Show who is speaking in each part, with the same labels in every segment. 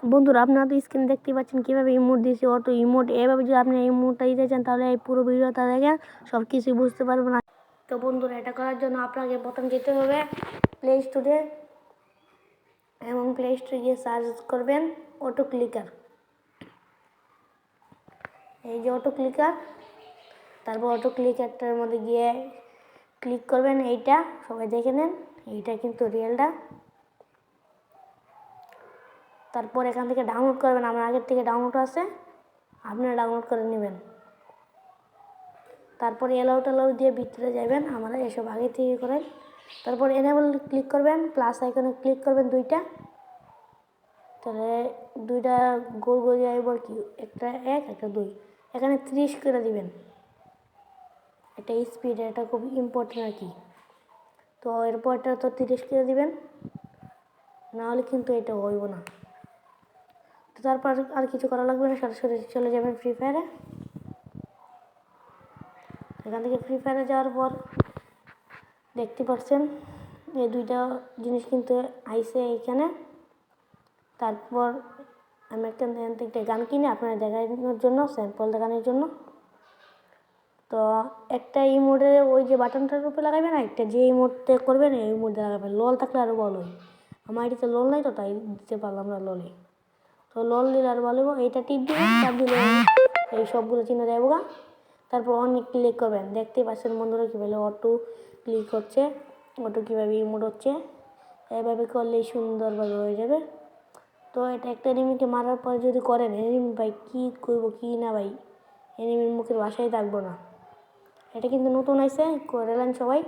Speaker 1: বন্ধুরা আপনারা তো স্ক্রিনে দেখতে পাচ্ছেন কীভাবে ইমোট দিয়েছি, অটো ইমোট। এভাবে যদি আপনি এই ইমোটটা দিতে চান তাহলে এই পুরো ভিডিওটা দেখেন, সব কিছুই বুঝতে পারবেন না। তো বন্ধুরা, এটা করার জন্য আপনাকে প্রথম যেতে হবে প্লে স্টোরে, এবং প্লে স্টোরে গিয়ে সার্চ করবেন অটো ক্লিকার। এই যে অটো ক্লিকার, তারপর অটো ক্লিকারটার মধ্যে গিয়ে ক্লিক করবেন। এইটা সবাই দেখে নেন, এইটা কিন্তু রিয়েলটা। তারপর এখান থেকে ডাউনলোড করবেন, আমার আগের থেকে ডাউনলোড আছে, আপনারা ডাউনলোড করে নেবেন। তারপর এলাউ দিয়ে ভিতরে যাবেন, আমরা এসব আগে থেকে করেন। তারপর এনেবল ক্লিক করবেন, প্লাস আইকনে ক্লিক করবেন দুইটা, তাহলে দুইটা গোল গোল যাইব কি, একটা 1 একটা 2, এখানে 30 করে দিবেন। এটা স্পিড, এটা খুব ইম্পর্টেন্ট আর কি। তো এরপরটা তো 30 করে দিবেন, নাহলে কিন্তু এটা হইব না। তো তারপর আর কিছু করা লাগবে না, সরাসরি চলে যাবেন ফ্রি ফায়ারে। এখান থেকে ফ্রি ফায়ারে যাওয়ার পর দেখতে পাচ্ছেন এই দুইটা জিনিস কিন্তু আইসে এইখানে। তারপর আমি একটা গান কিনে আপনারা দেখানোর জন্য, স্যাম্পল দেখানোর জন্য। তো একটা ইমোটে ওই যে বাটনটার উপরে লাগাবেন, একটা যে ইমোটে করবেন এই ইমোটে লাগাবেন। লল থাকলে আরও ভালো হয়, আমার এটিতে লল নাই তো তাই দিতে পারলাম না ললে। তো লল দিলে আর ভালো, এইটা টিপ দিবেন, চাপ দিলে এই সবগুলো চিহ্ন দেবো গা। তারপর অনেক ক্লিক করবেন, দেখতে পাচ্ছেন বন্ধুরা কীভাবে অটো ক্লিক হচ্ছে, অটো কীভাবে ইমোট হচ্ছে। এইভাবে করলেই সুন্দরভাবে হয়ে যাবে। তো এটা একটা এনিমিকে মারার পর যদি করেন, এনিমি ভাই কী করবো কী না ভাই, এনিমির মুখের ভাষাই থাকবো না। এটা কিন্তু নতুন আইসে, করেলেন সবাই,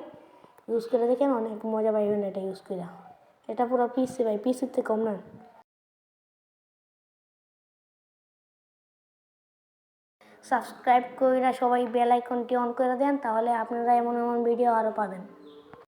Speaker 1: ইউজ করে দেখেন, অনেক মজা পাইবেন এটা ইউজ করে। এটা পুরো পিসি ভাই, পিসির থেকে কম না। সাবস্ক্রাইব করে সবাই বেল আইকনটি অন করে দেন, তাহলে আপনারা এমন এমন ভিডিও আরও পাবেন।